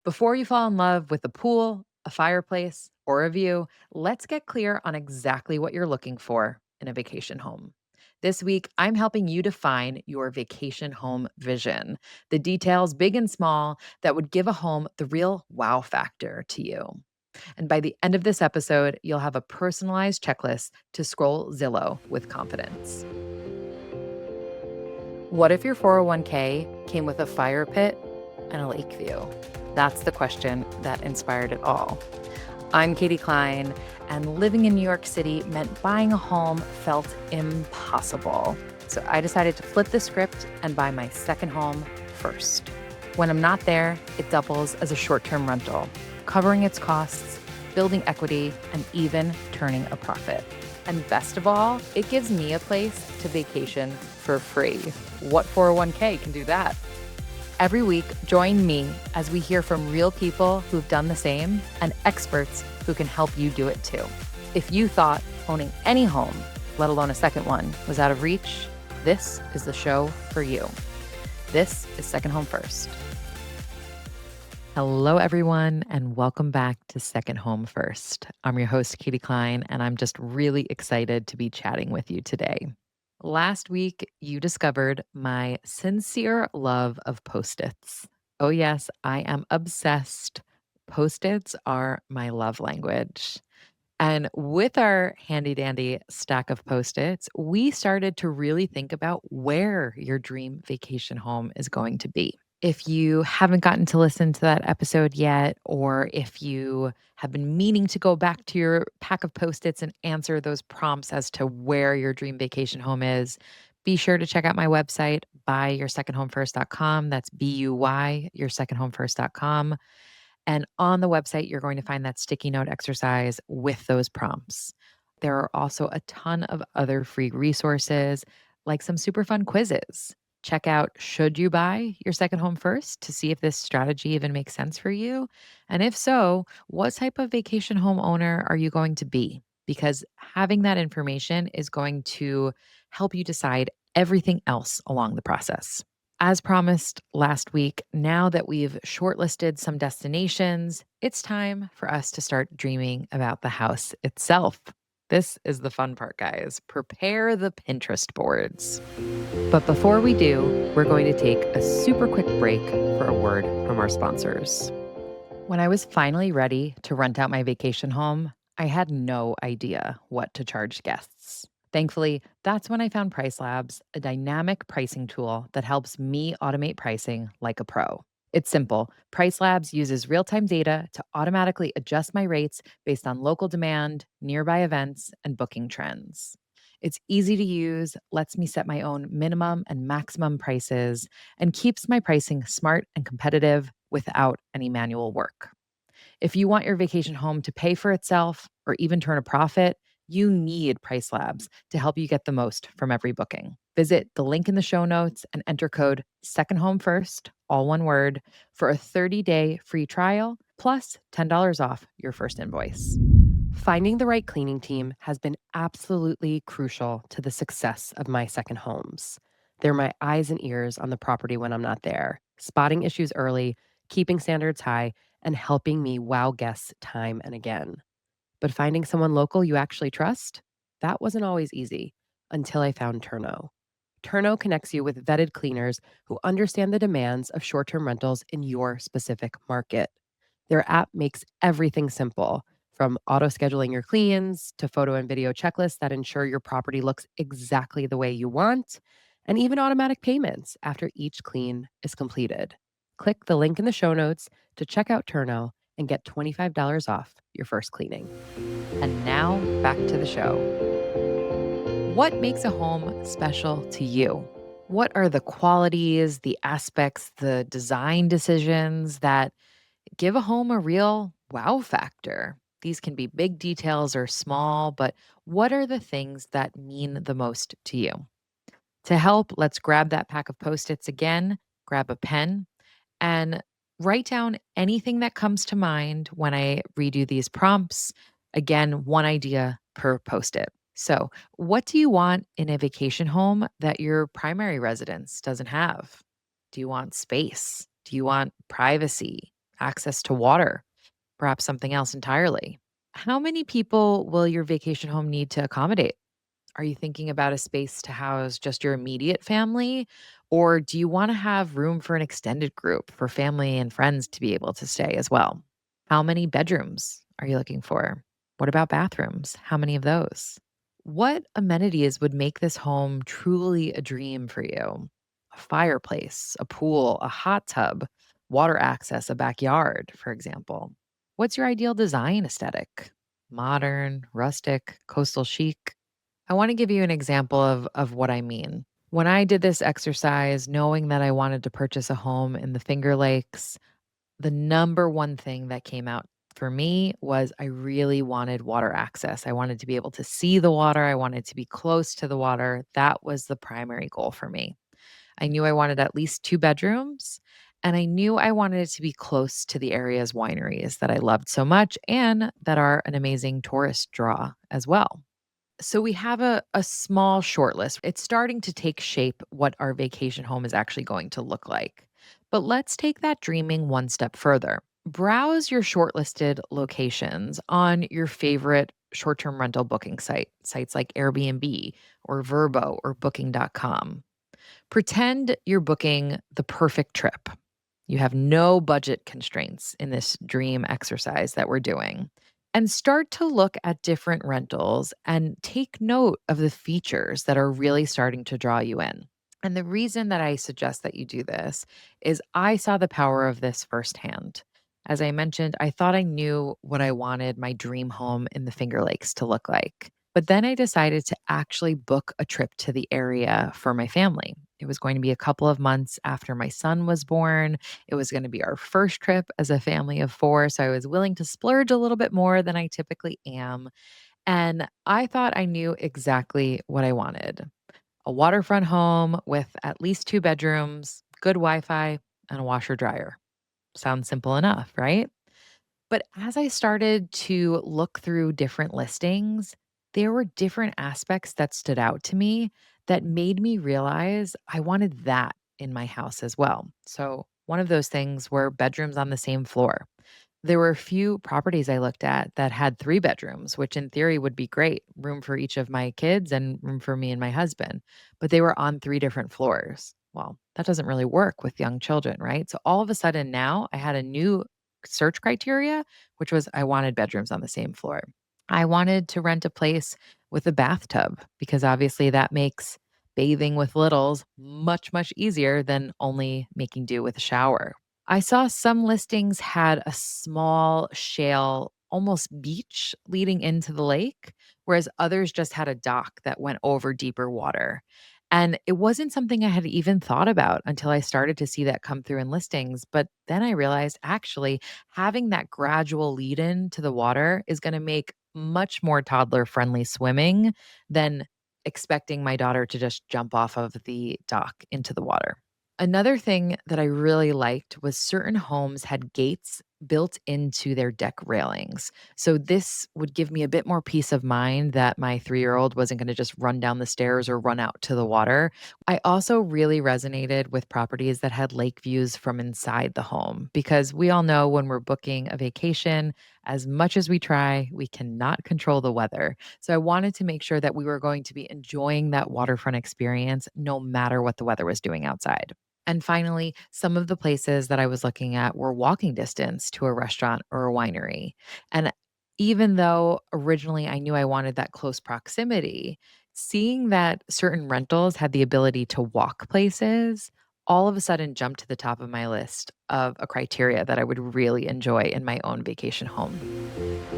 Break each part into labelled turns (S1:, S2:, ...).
S1: Before you fall in love with a pool, a fireplace, or a view, let's get clear on exactly what you're looking for in a vacation home. This week, I'm helping you define your vacation home vision, the details, big and small, that would give a home the real wow factor to you. And by the end of this episode, you'll have a personalized checklist to scroll Zillow with confidence. What if your 401k came with a fire pit and a lake view? That's the question that inspired it all. I'm Katie Klein, and living in New York City meant buying a home felt impossible. So I decided to flip the script and buy my second home first. When I'm not there, it doubles as a short-term rental, covering its costs, building equity, and even turning a profit. And best of all, it gives me a place to vacation for free. What 401k can do that? Every week, join me as we hear from real people who've done the same and experts who can help you do it too. If you thought owning any home, let alone a second one, was out of reach, this is the show for you. This is Second Home First. Hello, everyone, and welcome back to Second Home First. I'm your host, Katie Klein, and I'm just really excited to be chatting with you today. Last week, you discovered my sincere love of Post-its. Oh, yes, I am obsessed. Post-its are my love language. And with our handy dandy stack of Post-its, we started to really think about where your dream vacation home is going to be. If you haven't gotten to listen to that episode yet, or if you have been meaning to go back to your pack of Post-its and answer those prompts as to where your dream vacation home is, be sure to check out my website, buyyoursecondhomefirst.com. That's BUY, yoursecondhomefirst.com. And on the website, you're going to find that sticky note exercise with those prompts. There are also a ton of other free resources, like some super fun quizzes. Check out Should You Buy Your Second Home First to see if this strategy even makes sense for you. And if so, what type of vacation home owner are you going to be? Because having that information is going to help you decide everything else along the process. As promised last week, now that we've shortlisted some destinations, it's time for us to start dreaming about the house itself. This is the fun part, guys. Prepare the Pinterest boards. But before we do, we're going to take a super quick break for a word from our sponsors. When I was finally ready to rent out my vacation home, I had no idea what to charge guests. Thankfully, that's when I found Price Labs, a dynamic pricing tool that helps me automate pricing like a pro. It's simple. Price Labs uses real-time data to automatically adjust my rates based on local demand, nearby events, and booking trends. It's easy to use, lets me set my own minimum and maximum prices, and keeps my pricing smart and competitive without any manual work. If you want your vacation home to pay for itself or even turn a profit, you need Price Labs to help you get the most from every booking. Visit the link in the show notes and enter code SECONDHOMEFIRST, all one word, for a 30-day free trial plus $10 off your first invoice. Finding the right cleaning team has been absolutely crucial to the success of my second homes. They're my eyes and ears on the property when I'm not there, spotting issues early, keeping standards high, and helping me wow guests time and again. But finding someone local you actually trust, that wasn't always easy until I found Turno. Turno connects you with vetted cleaners who understand the demands of short-term rentals in your specific market. Their app makes everything simple, from auto-scheduling your cleans to photo and video checklists that ensure your property looks exactly the way you want, and even automatic payments after each clean is completed. Click the link in the show notes to check out Turno and get $25 off your first cleaning. And now back to the show. What makes a home special to you? What are the qualities, the aspects, the design decisions that give a home a real wow factor? These can be big details or small, but what are the things that mean the most to you? To help, let's grab that pack of Post-its again, grab a pen, and write down anything that comes to mind when I read you these prompts. Again, one idea per Post-it. So, what do you want in a vacation home that your primary residence doesn't have? Do you want space? Do you want privacy? access to water, perhaps something else entirely. How many people will your vacation home need to accommodate? Are you thinking about a space to house just your immediate family? Or do you want to have room for an extended group for family and friends to be able to stay as well? How many bedrooms are you looking for? What about bathrooms? How many of those? What amenities would make this home truly a dream for you? A fireplace, a pool, a hot tub, water access, a backyard, for example. What's your ideal design aesthetic? Modern, rustic, coastal chic? I want to give you an example of what I mean. When I did this exercise, knowing that I wanted to purchase a home in the Finger Lakes, the number one thing that came out for me was I really wanted water access. I wanted to be able to see the water. I wanted to be close to the water. That was the primary goal for me. I knew I wanted at least two bedrooms, and I knew I wanted it to be close to the area's wineries that I loved so much and that are an amazing tourist draw as well. So we have a small short list. It's starting to take shape what our vacation home is actually going to look like. But let's take that dreaming one step further. Browse your shortlisted locations on your favorite short term rental booking sites like Airbnb or Vrbo or booking.com. Pretend you're booking the perfect trip. You have no budget constraints in this dream exercise that we're doing. And start to look at different rentals and take note of the features that are really starting to draw you in. And the reason that I suggest that you do this is I saw the power of this firsthand. As I mentioned, I thought I knew what I wanted my dream home in the Finger Lakes to look like. But then I decided to actually book a trip to the area for my family. It was going to be a couple of months after my son was born. It was going to be our first trip as a family of four. So I was willing to splurge a little bit more than I typically am. And I thought I knew exactly what I wanted: a waterfront home with at least two bedrooms, good Wi Fi, and a washer dryer. Sounds simple enough, right? But as I started to look through different listings, there were different aspects that stood out to me that made me realize I wanted that in my house as well. So, one of those things were bedrooms on the same floor. There were a few properties I looked at that had three bedrooms, which in theory would be great, room for each of my kids and room for me and my husband. But they were on three different floors. Well, that doesn't really work with young children, right? So all of a sudden now I had a new search criteria, which was I wanted bedrooms on the same floor. I wanted to rent a place with a bathtub because obviously that makes bathing with littles much, much easier than only making do with a shower. I saw some listings had a small shale, almost beach leading into the lake, whereas others just had a dock that went over deeper water. And it wasn't something I had even thought about until I started to see that come through in listings. But then I realized actually having that gradual lead in to the water is going to make much more toddler friendly swimming than expecting my daughter to just jump off of the dock into the water. Another thing that I really liked was certain homes had gates built into their deck railings. So this would give me a bit more peace of mind that my 3-year-old wasn't going to just run down the stairs or run out to the water. I also really resonated with properties that had lake views from inside the home because we all know when we're booking a vacation, as much as we try, we cannot control the weather. So I wanted to make sure that we were going to be enjoying that waterfront experience no matter what the weather was doing outside. And finally, some of the places that I was looking at were walking distance to a restaurant or a winery. And even though originally I knew I wanted that close proximity, seeing that certain rentals had the ability to walk places all of a sudden jumped to the top of my list of a criteria that I would really enjoy in my own vacation home.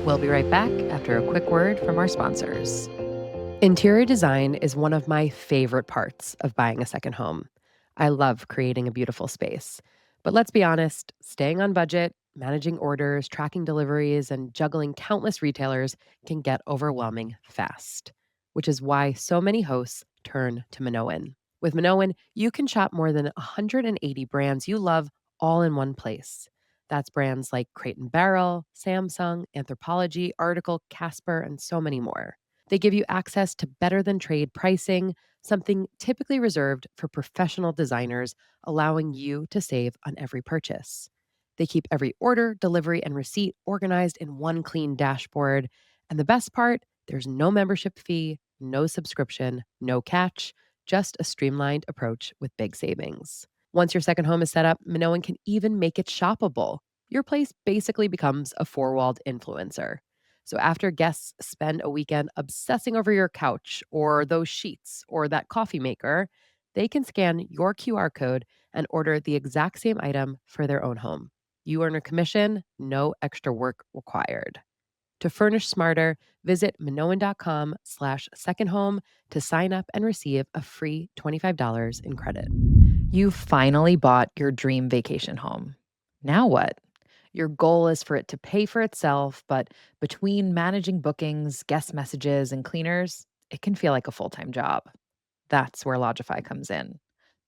S1: We'll be right back after a quick word from our sponsors. Interior design is one of my favorite parts of buying a second home. I love creating a beautiful space. But let's be honest, staying on budget, managing orders, tracking deliveries, and juggling countless retailers can get overwhelming fast, which is why so many hosts turn to Minoan. With Minoan, you can shop more than 180 brands you love all in one place. That's brands like Crate and Barrel, Samsung, Anthropologie, Article, Casper, and so many more. They give you access to better than trade pricing, something typically reserved for professional designers, allowing you to save on every purchase.
S2: They keep every order, delivery, and receipt organized in one clean dashboard. And the best part, there's no membership fee, no subscription, no catch, just a streamlined approach with big savings. Once your second home is set up, Minoan can even make it shoppable. Your place basically becomes a four-walled influencer. So after guests spend a weekend obsessing over your couch or those sheets or that coffee maker, they can scan your QR code and order the exact same item for their own home. You earn a commission, no extra work required. To furnish smarter, visit minoan.com/second home to sign up and receive a free $25 in credit.
S1: You finally bought your dream vacation home. Now what? Your goal is for it to pay for itself, but between managing bookings, guest messages, and cleaners, it can feel like a full time job. That's where Lodify comes in.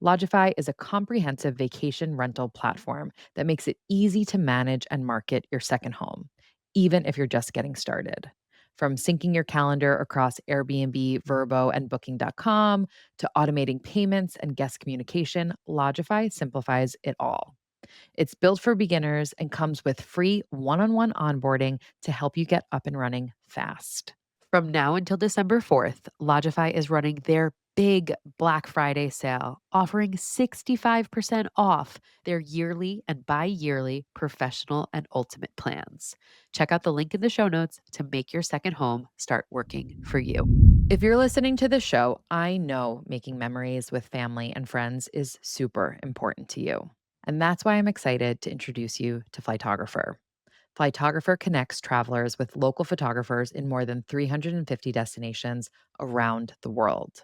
S1: Lodify is a comprehensive vacation rental platform that makes it easy to manage and market your second home, even if you're just getting started. From syncing your calendar across Airbnb, Vrbo, and Booking.com to automating payments and guest communication, Lodify simplifies it all. It's built for beginners and comes with free one on one onboarding to help you get up and running fast. From now until December 4th, Logify is running their big Black Friday sale, offering 65% off their yearly and bi yearly professional and ultimate plans. Check out the link in the show notes to make your second home start working for you. If you're listening to the show, I know making memories with family and friends is super important to you. And that's why I'm excited to introduce you to Flightographer. Flightographer connects travelers with local photographers in more than 350 destinations around the world.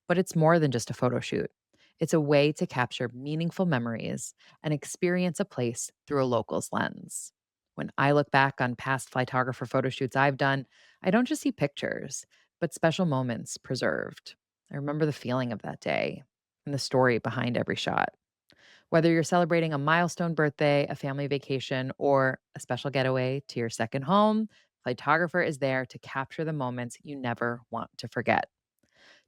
S1: But it's more than just a photo shoot. It's a way to capture meaningful memories and experience a place through a local's lens. When I look back on past Flightographer photo shoots I've done, I don't just see pictures, but special moments preserved. I remember the feeling of that day and the story behind every shot. Whether you're celebrating a milestone birthday, a family vacation, or a special getaway to your second home, Flightographer is there to capture the moments you never want to forget.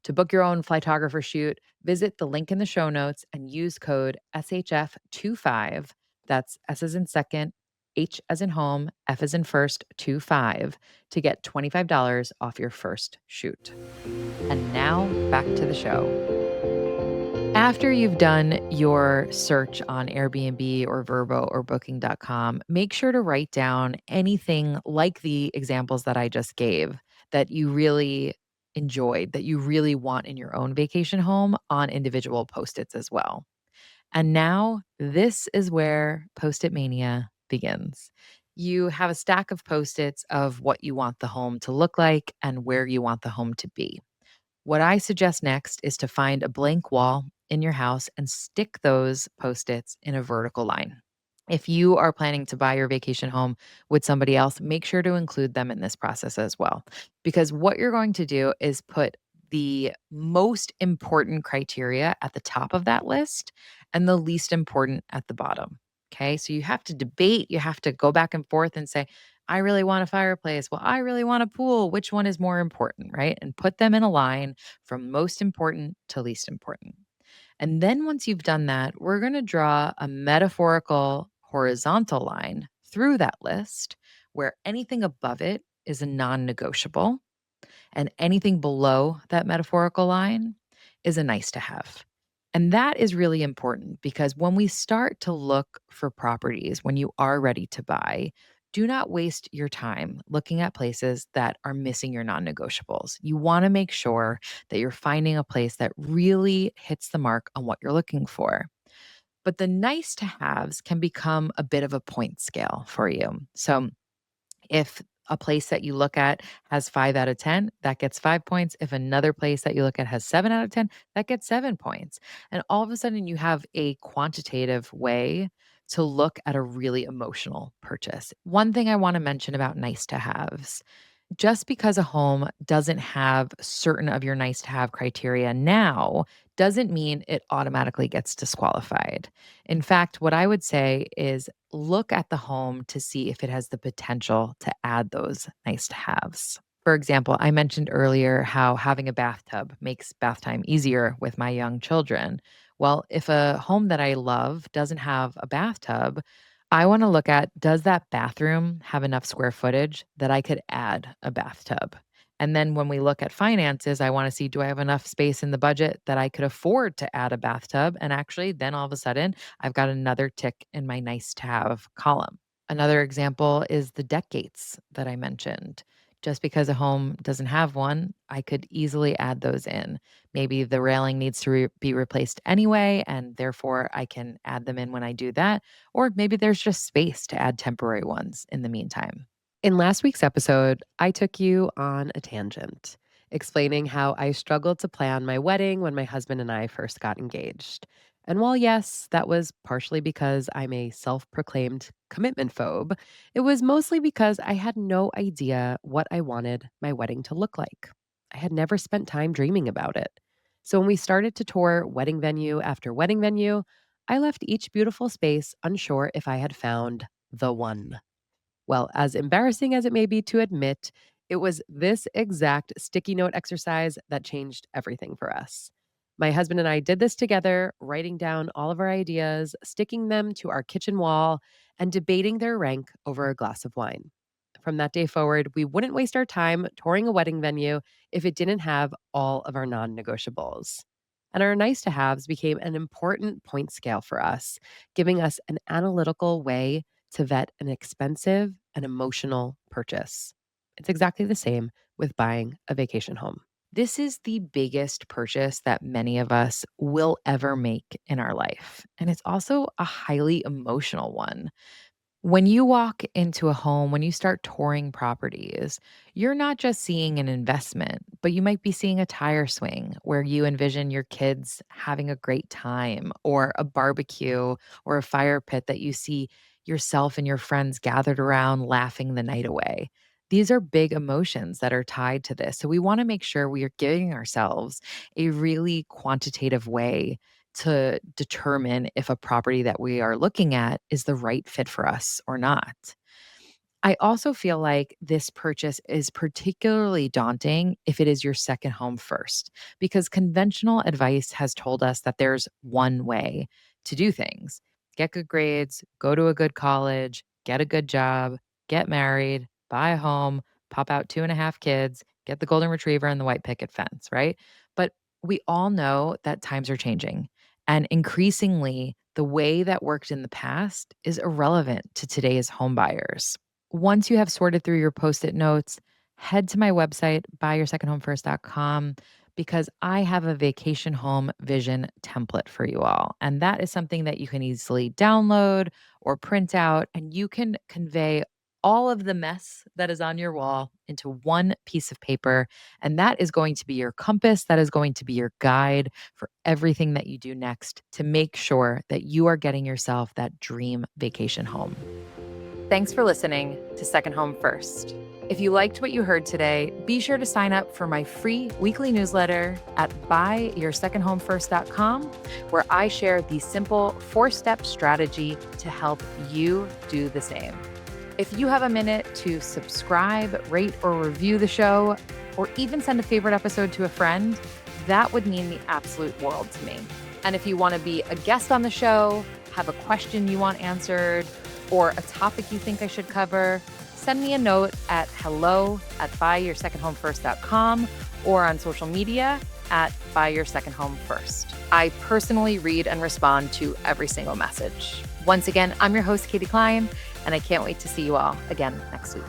S1: To book your own Flightographer shoot, visit the link in the show notes and use code SHF25. That's S as in second, H as in home, F as in first, 25 to get $25 off your first shoot. And now back to the show. After you've done your search on Airbnb or Vrbo or Booking.com, make sure to write down anything like the examples that I just gave that you really enjoyed, that you really want in your own vacation home on individual post its as well. And now this is where Post it Mania begins. You have a stack of post its of what you want the home to look like and where you want the home to be. What I suggest next is to find a blank wall in your house and stick those post its in a vertical line. If you are planning to buy your vacation home with somebody else, make sure to include them in this process as well. Because what you're going to do is put the most important criteria at the top of that list and the least important at the bottom. Okay. So you have to debate, you have to go back and forth and say, I really want a fireplace. Well, I really want a pool. Which one is more important, right? And put them in a line from most important to least important. And then once you've done that, we're going to draw a metaphorical horizontal line through that list where anything above it is a non negotiable and anything below that metaphorical line is a nice to have. And that is really important because when we start to look for properties, when you are ready to buy, do not waste your time looking at places that are missing your non negotiables. You want to make sure that you're finding a place that really hits the mark on what you're looking for. But the nice to haves can become a bit of a point scale for you. So if a place that you look at has 5 out of 10, that gets 5 points. If another place that you look at has 7 out of 10, that gets 7 points. And all of a sudden, you have a quantitative way to look at a really emotional purchase. One thing I want to mention about nice to haves, just because a home doesn't have certain of your nice to have criteria now doesn't mean it automatically gets disqualified. In fact, what I would say is look at the home to see if it has the potential to add those nice to haves. For example, I mentioned earlier how having a bathtub makes bath time easier with my young children. Well, if a home that I love doesn't have a bathtub, I want to look at, does that bathroom have enough square footage that I could add a bathtub? And then when we look at finances, I want to see, do I have enough space in the budget that I could afford to add a bathtub? And actually, then all of a sudden, I've got another tick in my nice to have column. Another example is the deck gates that I mentioned. Just because a home doesn't have one, I could easily add those in. Maybe the railing needs to be replaced anyway, and therefore I can add them in when I do that. Or maybe there's just space to add temporary ones in the meantime.
S2: In last week's episode, I took you on a tangent, explaining how I struggled to plan my wedding when my husband and I first got engaged. And while, yes, that was partially because I'm a self proclaimed commitment phobe, it was mostly because I had no idea what I wanted my wedding to look like. I had never spent time dreaming about it. So when we started to tour wedding venue after wedding venue, I left each beautiful space unsure if I had found the one. Well, as embarrassing as it may be to admit, it was this exact sticky note exercise that changed everything for us. My husband and I did this together, writing down all of our ideas, sticking them to our kitchen wall, and debating their rank over a glass of wine. From that day forward, we wouldn't waste our time touring a wedding venue if it didn't have all of our non negotiables. And our nice to haves became an important point scale for us, giving us an analytical way to vet an expensive and emotional purchase. It's exactly the same with buying a vacation home.
S1: This is the biggest purchase that many of us will ever make in our life. And it's also a highly emotional one. When you walk into a home, when you start touring properties, you're not just seeing an investment, but you might be seeing a tire swing where you envision your kids having a great time, or a barbecue or a fire pit that you see yourself and your friends gathered around laughing the night away. These are big emotions that are tied to this. So we want to make sure we are giving ourselves a really quantitative way to determine if a property that we are looking at is the right fit for us or not. I also feel like this purchase is particularly daunting if it is your second home first, because conventional advice has told us that there's one way to do things: get good grades, go to a good college, get a good job, get married, buy a home, pop out 2.5 kids, get the golden retriever and the white picket fence, right? But we all know that times are changing. And increasingly, the way that worked in the past is irrelevant to today's home buyers. Once you have sorted through your post-it notes, head to my website, buyyoursecondhomefirst.com, because I have a vacation home vision template for you all. And that is something that you can easily download or print out, and you can convey all of the mess that is on your wall into one piece of paper. And that is going to be your compass. That is going to be your guide for everything that you do next to make sure that you are getting yourself that dream vacation home. Thanks for listening to Second Home First. If you liked what you heard today, be sure to sign up for my free weekly newsletter at buyyoursecondhomefirst.com, where I share the simple 4-step strategy to help you do the same. If you have a minute to subscribe, rate, or review the show, or even send a favorite episode to a friend, that would mean the absolute world to me. And if you want to be a guest on the show, have a question you want answered, or a topic you think I should cover, send me a note at hello@buyyoursecondhomefirst.com, or on social media at buyyoursecondhomefirst. I personally read and respond to every single message. Once again, I'm your host, Katie Klein, and I can't wait to see you all again next week.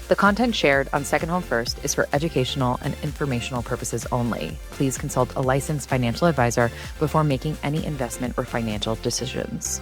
S1: The content shared on Second Home First is for educational and informational purposes only. Please consult a licensed financial advisor before making any investment or financial decisions.